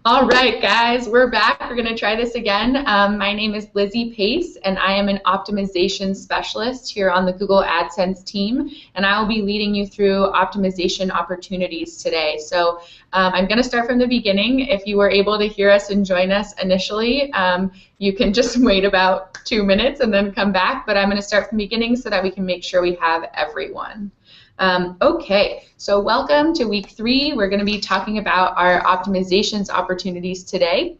All right, guys, we're back. We're going to try this again. My name is Lizzie Pace, and I am an optimization specialist here on the Google AdSense team, and I will be leading you through optimization opportunities today. So I'm going to start from the beginning. If you were able to hear us and join us initially, you can just wait about 2 minutes and then come back, but I'm going to start from the beginning so that we can make sure we have everyone. Okay, so welcome to week 3. We're going to be talking about our optimizations opportunities today.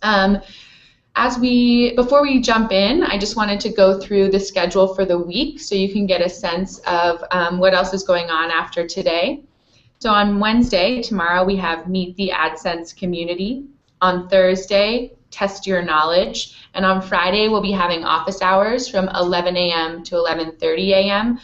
Before we jump in, I just wanted to go through the schedule for the week so you can get a sense of what else is going on after today. So on Wednesday, tomorrow, we have Meet the AdSense Community. On Thursday, Test Your Knowledge. And on Friday, we'll be having office hours from 11 a.m. to 11:30 a.m.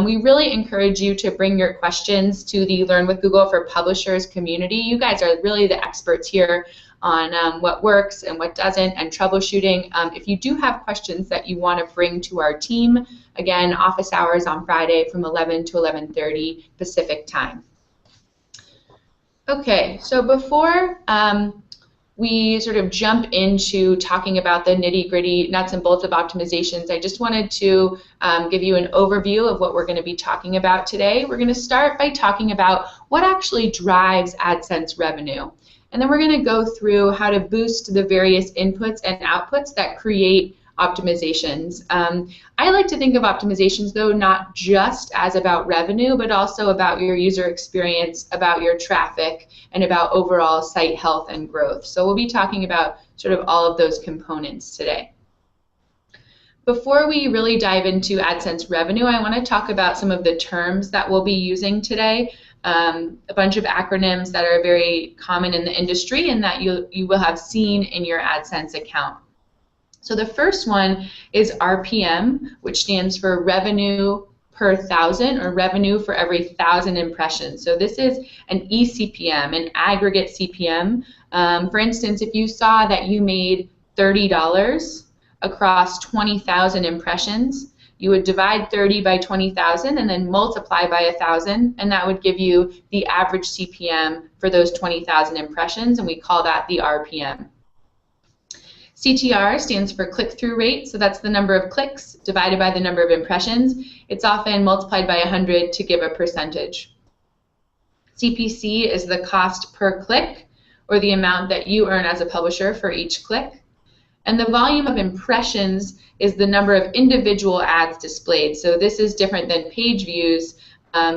We really encourage you to bring your questions to the Learn with Google for Publishers community. You guys are really the experts here on what works and what doesn't and troubleshooting. If you do have questions that you want to bring to our team, again, office hours on Friday from 11 to 11:30 Pacific time. Okay, so before we sort of jump into talking about the nitty-gritty nuts and bolts of optimizations, I just wanted to give you an overview of what we're going to be talking about today. We're going to start by talking about what actually drives AdSense revenue. And then we're going to go through how to boost the various inputs and outputs that create optimizations. I like to think of optimizations, though, not just as about revenue, but also about your user experience, about your traffic, and about overall site health and growth. So we'll be talking about sort of all of those components today. Before we really dive into AdSense revenue, I want to talk about some of the terms that we'll be using today. A bunch of acronyms that are very common in the industry and that you will have seen in your AdSense account. So the first one is RPM, which stands for revenue per thousand, or revenue for every 1,000 impressions. So this is an eCPM, an aggregate CPM. For instance, if you saw that you made $30 across 20,000 impressions, you would divide 30 by 20,000 and then multiply by 1,000, and that would give you the average CPM for those 20,000 impressions, and we call that the RPM. CTR stands for click-through rate, so that's the number of clicks divided by the number of impressions. It's often multiplied by 100 to give a percentage. CPC is the cost per click, or the amount that you earn as a publisher for each click. And the volume of impressions is the number of individual ads displayed. So this is different than page views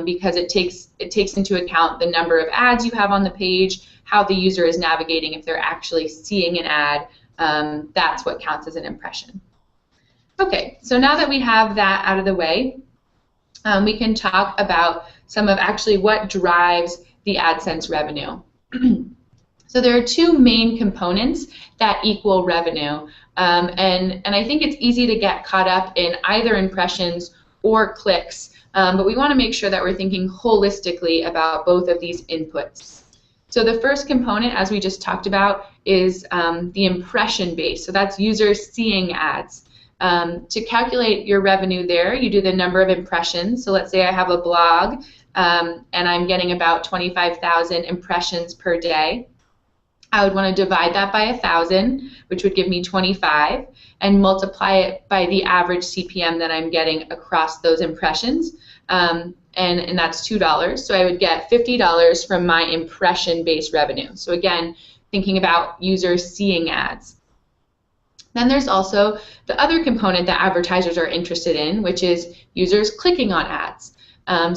because it takes into account the number of ads you have on the page, how the user is navigating, if they're actually seeing an ad. That's what counts as an impression. Okay, so now that we have that out of the way, we can talk about some of actually what drives the AdSense revenue. So there are two main components that equal revenue, and I think it's easy to get caught up in either impressions or clicks, but we want to make sure that we're thinking holistically about both of these inputs. So the first component, as we just talked about, is the impression base. So that's users seeing ads. To calculate your revenue there, you do the number of impressions. So let's say I have a blog and I'm getting about 25,000 impressions per day. I would want to divide that by 1,000, which would give me 25, and multiply it by the average CPM that I'm getting across those impressions. And that's $2. So I would get $50 from my impression-based revenue. So again, thinking about users seeing ads. Then there's also the other component that advertisers are interested in, which is users clicking on ads.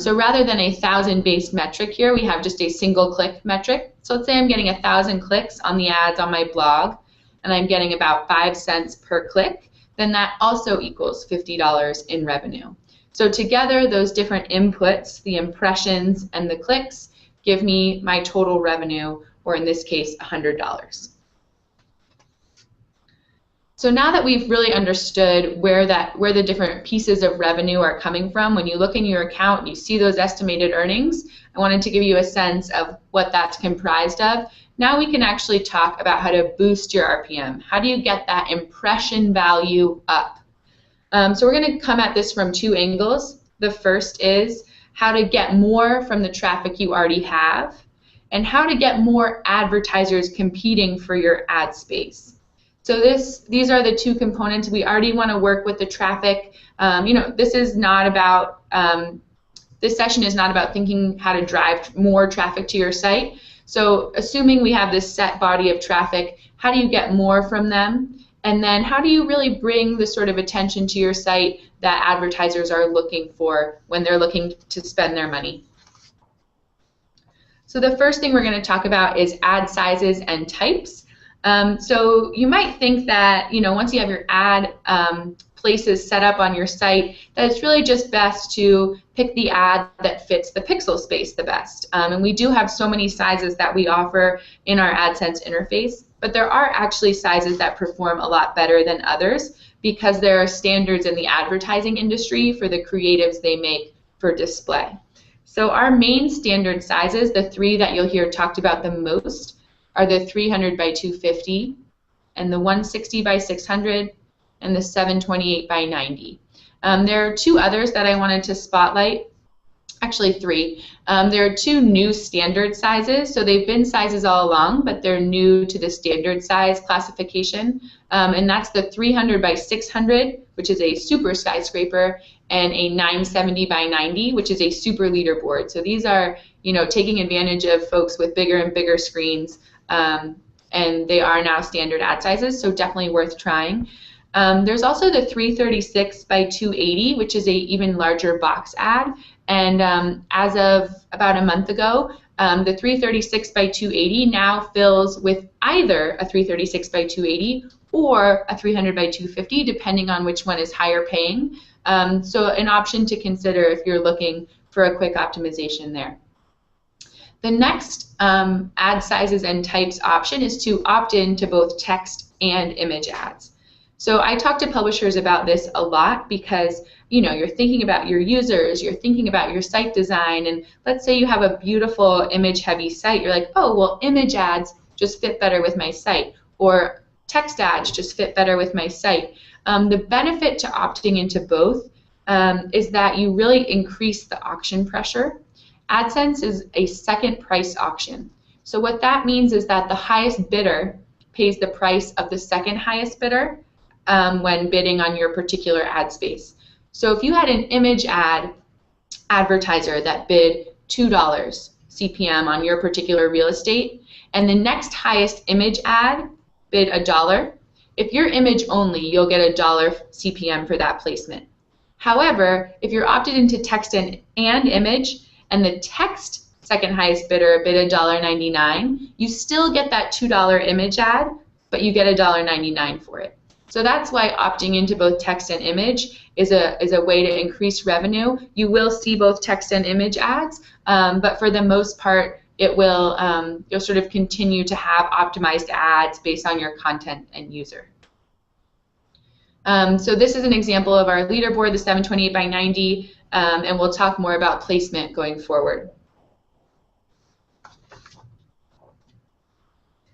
So rather than a 1,000-based metric here, we have just a single click metric. So let's say I'm getting 1,000 clicks on the ads on my blog, and I'm getting about 5 cents per click, then that also equals $50 in revenue. So together, those different inputs, the impressions and the clicks, give me my total revenue, or in this case, $100. So now that we've really understood where the different pieces of revenue are coming from, when you look in your account and you see those estimated earnings, I wanted to give you a sense of what that's comprised of. Now we can actually talk about how to boost your RPM. How do you get that impression value up? So we're going to come at this from two angles. The first is how to get more from the traffic you already have, and how to get more advertisers competing for your ad space. So these are the two components. We already want to work with the traffic. This is not about, this session is not about thinking how to drive more traffic to your site. So assuming we have this set body of traffic, how do you get more from them? And then how do you really bring the sort of attention to your site that advertisers are looking for when they're looking to spend their money? So the first thing we're going to talk about is ad sizes and types. So you might think that, once you have your ad places set up on your site, that it's really just best to pick the ad that fits the pixel space the best. And we do have so many sizes that we offer in our AdSense interface, but there are actually sizes that perform a lot better than others because there are standards in the advertising industry for the creatives they make for display. So our main standard sizes, the three that you'll hear talked about the most, are the 300 by 250 and the 160 by 600 and the 728 by 90. There are two others that I wanted to spotlight, actually three. There are two new standard sizes, so they've been sizes all along, but they're new to the standard size classification, and that's the 300 by 600, which is a super skyscraper, and a 970 by 90, which is a super leaderboard. So these are, taking advantage of folks with bigger and bigger screens, and they are now standard ad sizes, so definitely worth trying. There's also the 336 by 280, which is a even larger box ad, and as of about a month ago, the 336 by 280 now fills with either a 336 by 280 or a 300 by 250, depending on which one is higher paying. So an option to consider if you're looking for a quick optimization there. The next ad sizes and types option is to opt in to both text and image ads. So I talk to publishers about this a lot because you're thinking about your users, you're thinking about your site design, and let's say you have a beautiful image-heavy site. You're like, oh, well, image ads just fit better with my site, or text ads just fit better with my site. The benefit to opting into both is that you really increase the auction pressure. AdSense is a second price auction. So what that means is that the highest bidder pays the price of the second highest bidder when bidding on your particular ad space. So if you had an image ad advertiser that bid $2 CPM on your particular real estate, and the next highest image ad bid $1, if you're image only, you'll get $1 CPM for that placement. However, if you're opted into text and image, and the text second highest bidder bid $1.99, you still get that $2 image ad, but you get $1.99 for it. So that's why opting into both text and image is a way to increase revenue. You will see both text and image ads, but for the most part, it will you'll sort of continue to have optimized ads based on your content and user. So this is an example of our leaderboard, the 728 by 90, and we'll talk more about placement going forward.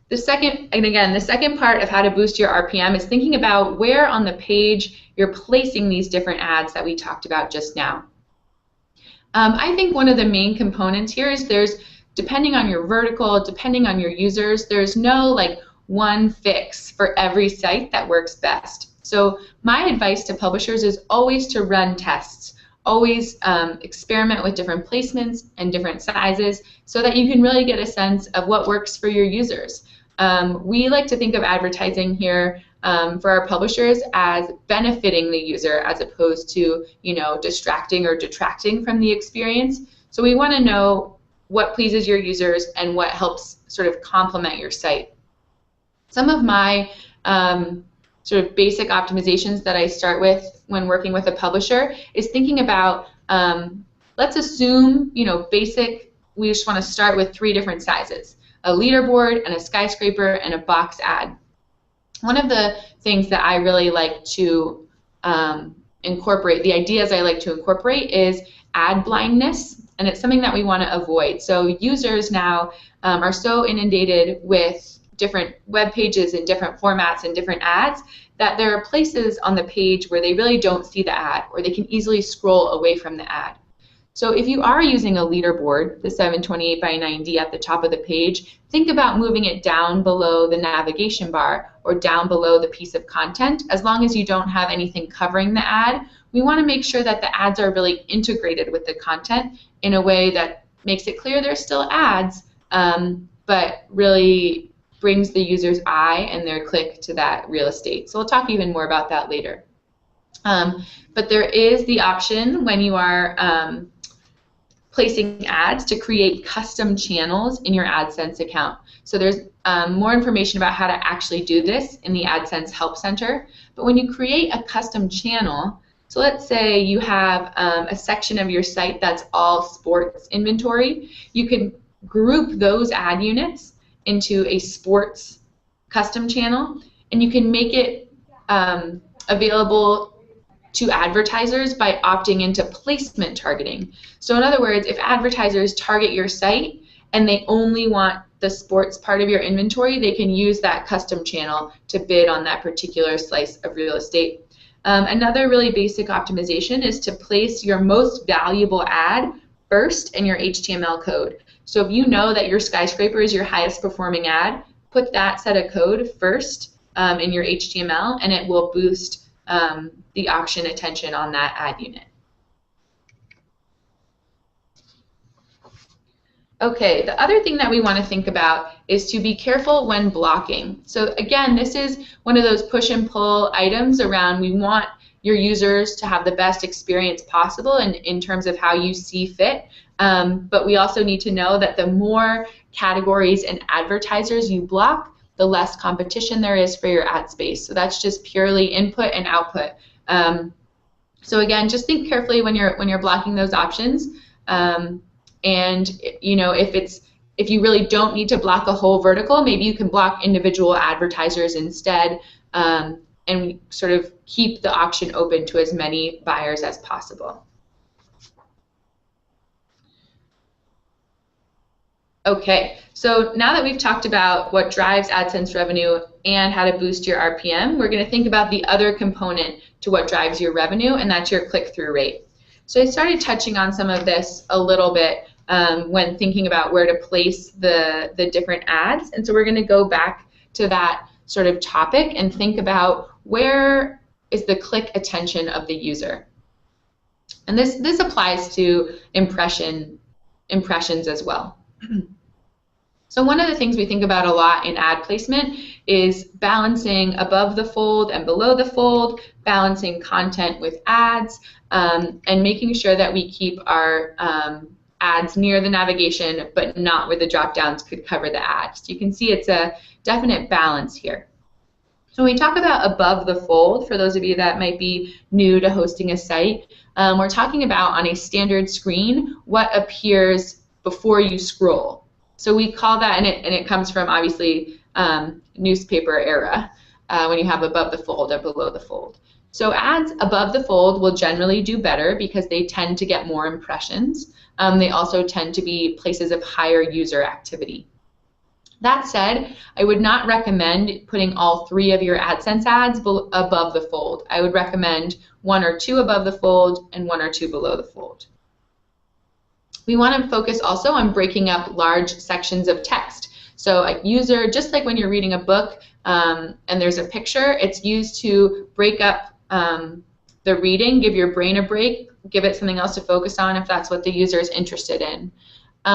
The second part of how to boost your RPM is thinking about where on the page you're placing these different ads that we talked about just now. I think one of the main components here is depending on your vertical, depending on your users, there's no one fix for every site that works best. So my advice to publishers is always to run tests. Always experiment with different placements and different sizes so that you can really get a sense of what works for your users. We like to think of advertising here for our publishers as benefiting the user as opposed to distracting or detracting from the experience. So we want to know what pleases your users and what helps sort of complement your site. Some of my sort of basic optimizations that I start with when working with a publisher is thinking about, let's assume, we just want to start with 3 different sizes: a leaderboard, and a skyscraper, and a box ad. One of the things that I really like to incorporate, the ideas I like to incorporate, is ad blindness, and it's something that we want to avoid. So users now are so inundated with different web pages and different formats and different ads that there are places on the page where they really don't see the ad, or they can easily scroll away from the ad. So if you are using a leaderboard, the 728 by 90 at the top of the page, think about moving it down below the navigation bar or down below the piece of content. As long as you don't have anything covering the ad, we want to make sure that the ads are really integrated with the content in a way that makes it clear they're still ads, but really brings the user's eye and their click to that real estate. So we'll talk even more about that later. But there is the option when you are placing ads to create custom channels in your AdSense account. So there's more information about how to actually do this in the AdSense Help Center. But when you create a custom channel, so let's say you have a section of your site that's all sports inventory, you can group those ad units into a sports custom channel, and you can make it available to advertisers by opting into placement targeting. So in other words, if advertisers target your site and they only want the sports part of your inventory, they can use that custom channel to bid on that particular slice of real estate. Another really basic optimization is to place your most valuable ad first in your HTML code. So if you know that your skyscraper is your highest performing ad, put that set of code first in your HTML, and it will boost the auction attention on that ad unit. Okay, the other thing that we want to think about is to be careful when blocking. So again, this is one of those push and pull items around we want your users to have the best experience possible in terms of how you see fit. But we also need to know that the more categories and advertisers you block, the less competition there is for your ad space. So that's just purely input and output. So again, just think carefully when you're blocking those options. And you know, if you really don't need to block a whole vertical, maybe you can block individual advertisers instead, and sort of keep the auction open to as many buyers as possible. Okay, so now that we've talked about what drives AdSense revenue and how to boost your RPM, we're going to think about the other component to what drives your revenue, and that's your click-through rate. So I started touching on some of this a little bit when thinking about where to place the different ads, and so we're going to go back to that sort of topic and think about where is the click attention of the user. And this applies to impressions as well. So one of the things we think about a lot in ad placement is balancing above the fold and below the fold, balancing content with ads, and making sure that we keep our ads near the navigation but not where the drop downs could cover the ads. You can see it's a definite balance here. So when we talk about above the fold, for those of you that might be new to hosting a site, we're talking about on a standard screen what appears before you scroll. So we call that, and it comes from obviously newspaper era, when you have above the fold or below the fold. So ads above the fold will generally do better because they tend to get more impressions. They also tend to be places of higher user activity. That said, I would not recommend putting all 3 of your AdSense ads above the fold. I would recommend 1 or 2 above the fold and 1 or 2 below the fold. We want to focus also on breaking up large sections of text. So a user, just like when you're reading a book and there's a picture, it's used to break up the reading, give your brain a break, give it something else to focus on if that's what the user is interested in.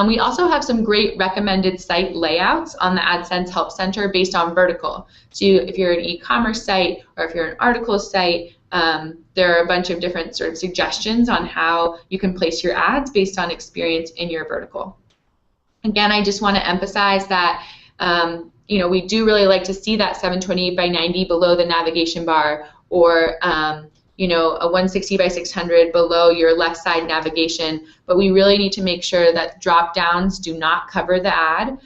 We also have some great recommended site layouts on the AdSense Help Center based on vertical. So if you're an e-commerce site or if you're an article site, there are a bunch of different sort of suggestions on how you can place your ads based on experience in your vertical. Again, I just want to emphasize that you know, we do really like to see that 728 by 90 below the navigation bar, or you know, a 160 by 600 below your left side navigation, but we really need to make sure that drop downs do not cover the ad.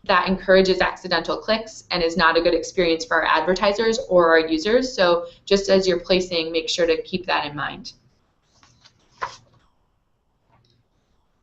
That encourages accidental clicks and is not a good experience for our advertisers or our users. So just as you're placing, make sure to keep that in mind.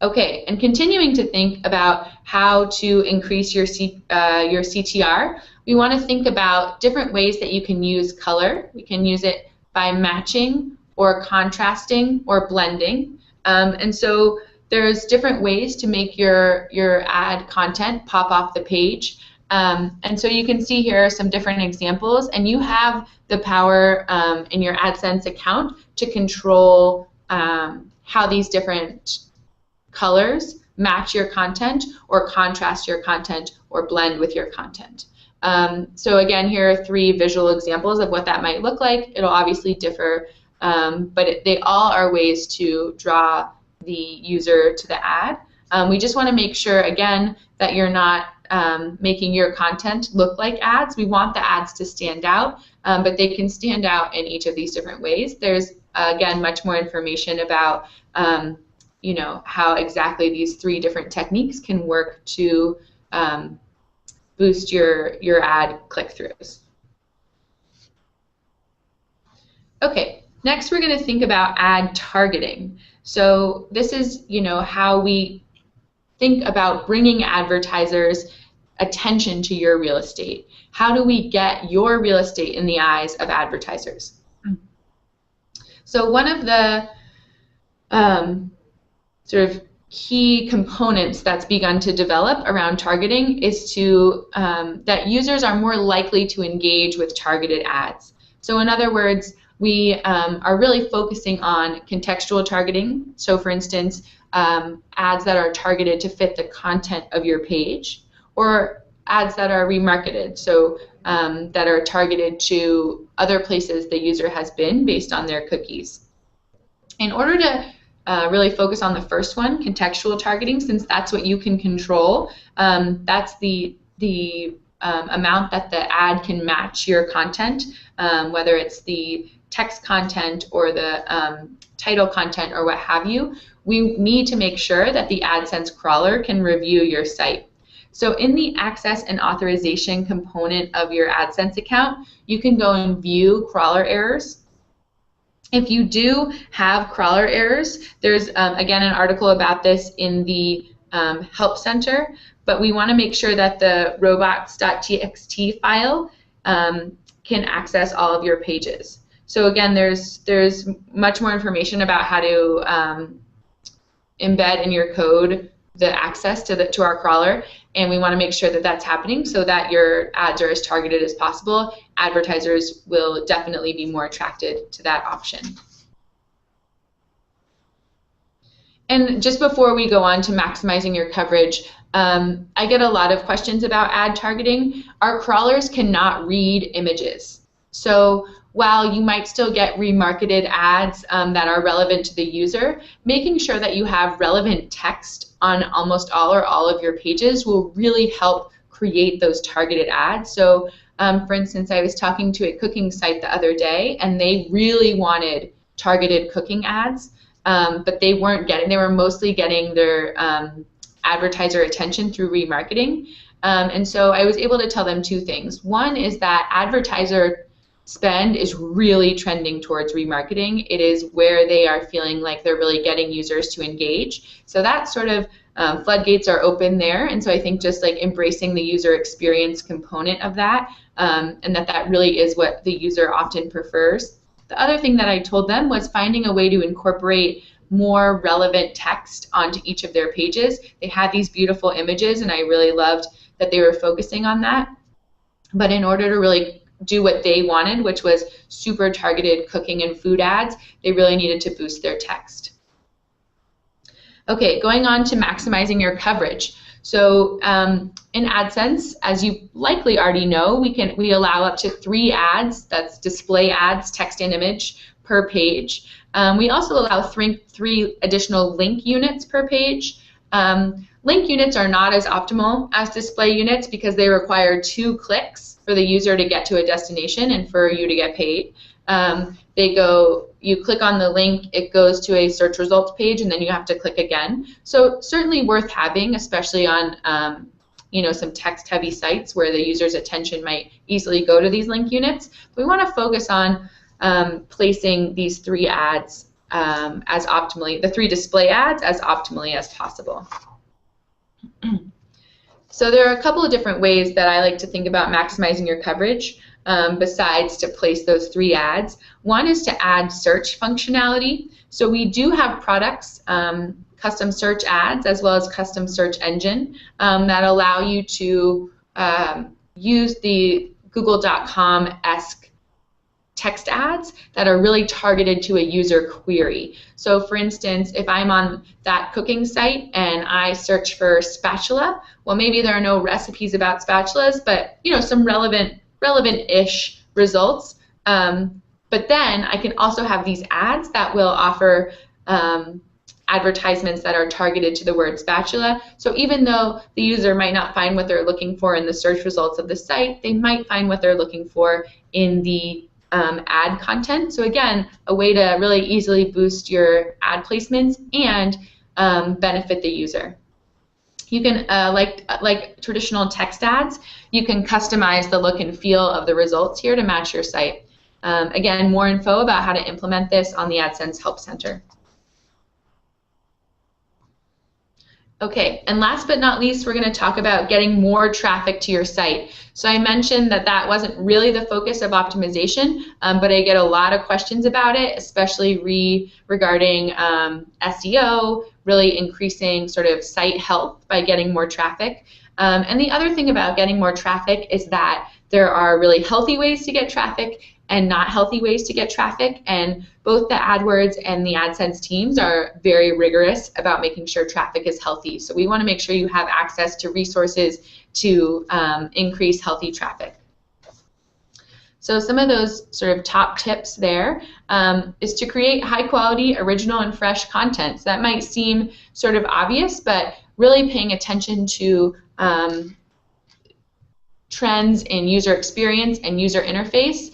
Okay, and continuing to think about how to increase your CTR, we want to think about different ways that you can use color. We can use it by matching or contrasting or blending. And so there's different ways to make your ad content pop off the page. And so you can see here some different examples, and you have the power in your AdSense account to control how these different colors match your content or contrast your content or blend with your content. So again, here are 3 visual examples of what that might look like. It'll obviously differ, but they all are ways to draw the user to the ad. We just want to make sure, again, that you're not making your content look like ads. We want the ads to stand out, but they can stand out in each of these different ways. There's, again, much more information about how exactly these 3 different techniques can work to boost your ad click-throughs. Okay, next we're going to think about ad targeting. So this is, how we think about bringing advertisers' attention to your real estate. How do we get your real estate in the eyes of advertisers? So one of the sort of key components that's begun to develop around targeting is that users are more likely to engage with targeted ads. So in other words, we are really focusing on contextual targeting. So for instance, ads that are targeted to fit the content of your page, or ads that are remarketed, so that are targeted to other places the user has been based on their cookies. In order to really focus on the first one, contextual targeting, since that's what you can control, that's the amount that the ad can match your content, whether it's the text content or the title content or what have you. We need to make sure that the AdSense crawler can review your site. So in the access and authorization component of your AdSense account, you can go and view crawler errors. If you do have crawler errors, there's, again, an article about this in the Help Center, but we want to make sure that the robots.txt file can access all of your pages. So again, there's much more information about how to embed in your code the access to our crawler, and we want to make sure that that's happening so that your ads are as targeted as possible. Advertisers will definitely be more attracted to that option. And just before we go on to maximizing your coverage, I get a lot of questions about ad targeting. Our crawlers cannot read images. So while you might still get remarketed ads that are relevant to the user, making sure that you have relevant text on almost all or all of your pages will really help create those targeted ads. So for instance, I was talking to a cooking site the other day, and they really wanted targeted cooking ads, but they weren't getting, they were mostly getting their advertiser attention through remarketing. And so I was able to tell them 2 things. One is that advertiser spend is really trending towards remarketing. It is where they are feeling like they're really getting users to engage. So that sort of floodgates are open there, and so I think just like embracing the user experience component of that, and that really is what the user often prefers. The other thing that I told them was finding a way to incorporate more relevant text onto each of their pages. They had these beautiful images, and I really loved that they were focusing on that. But in order to really do what they wanted, which was super targeted cooking and food ads, they really needed to boost their text. Okay, going on to maximizing your coverage. So in AdSense, as you likely already know, we allow up to 3 ads, that's display ads, text and image, per page. We also allow 3 additional link units per page. Link units are not as optimal as display units because they require 2 clicks for the user to get to a destination and for you to get paid. You click on the link, it goes to a search results page, and then you have to click again. So certainly worth having, especially on some text-heavy sites where the user's attention might easily go to these link units. We want to focus on placing these 3 ads as optimally, the 3 display ads as optimally as possible. So there are a couple of different ways that I like to think about maximizing your coverage. besides to place those 3 ads. One is to add search functionality. So we do have products, custom search ads as well as custom search engine that allow you to use the Google.com-esque text ads that are really targeted to a user query. So for instance, if I'm on that cooking site and I search for spatula, well, maybe there are no recipes about spatulas, but some relevant-ish results. But then I can also have these ads that will offer advertisements that are targeted to the word spatula. So even though the user might not find what they're looking for in the search results of the site, they might find what they're looking for in the ad content. So again, a way to really easily boost your ad placements and benefit the user. You can, like traditional text ads, you can customize the look and feel of the results here to match your site. Again, more info about how to implement this on the AdSense Help Center. Okay, and last but not least, we're going to talk about getting more traffic to your site. So I mentioned that that wasn't really the focus of optimization, but I get a lot of questions about it, especially regarding SEO, really increasing sort of site health by getting more traffic. And the other thing about getting more traffic is that there are really healthy ways to get traffic and not healthy ways to get traffic, and both the AdWords and the AdSense teams are very rigorous about making sure traffic is healthy. So we want to make sure you have access to resources to increase healthy traffic. So some of those sort of top tips there is to create high quality, original, and fresh content. So that might seem sort of obvious, but really paying attention to trends in user experience and user interface,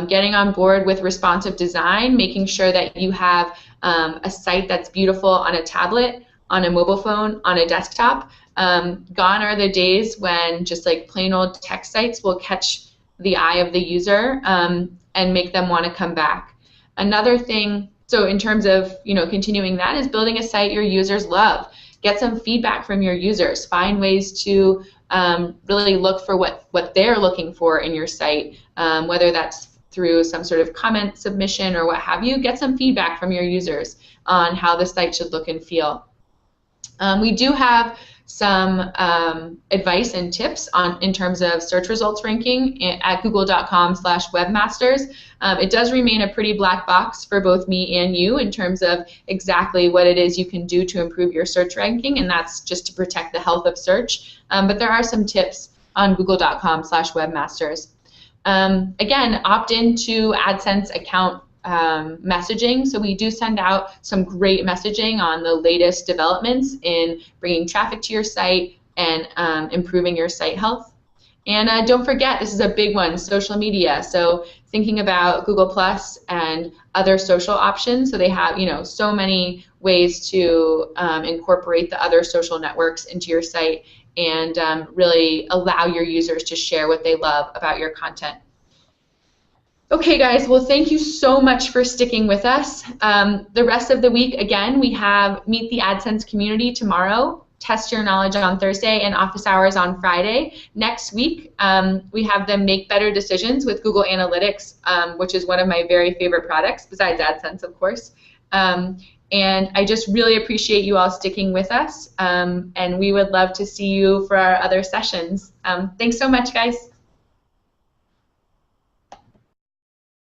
getting on board with responsive design, making sure that you have a site that's beautiful on a tablet, on a mobile phone, on a desktop. Gone are the days when just like plain old text sites will catch the eye of the user and make them want to come back. Another thing, so in terms of continuing that, is building a site your users love. Get some feedback from your users. Find ways to really look for what they're looking for in your site, whether that's through some sort of comment submission or what have you. Get some feedback from your users on how the site should look and feel. We do have some advice and tips in terms of search results ranking at google.com/webmasters. It does remain a pretty black box for both me and you in terms of exactly what it is you can do to improve your search ranking, and that's just to protect the health of search. But there are some tips on google.com/webmasters. Again, opt into AdSense account messaging. So we do send out some great messaging on the latest developments in bringing traffic to your site and improving your site health. And don't forget, this is a big one, social media. So thinking about Google Plus and other social options. So they have so many ways to incorporate the other social networks into your site and really allow your users to share what they love about your content. Okay, guys, well, thank you so much for sticking with us. The rest of the week, again, we have Meet the AdSense Community tomorrow, Test Your Knowledge on Thursday, and Office Hours on Friday. Next week, we have the Make Better Decisions with Google Analytics, which is one of my very favorite products, besides AdSense, of course. And I just really appreciate you all sticking with us, and we would love to see you for our other sessions. Thanks so much, guys.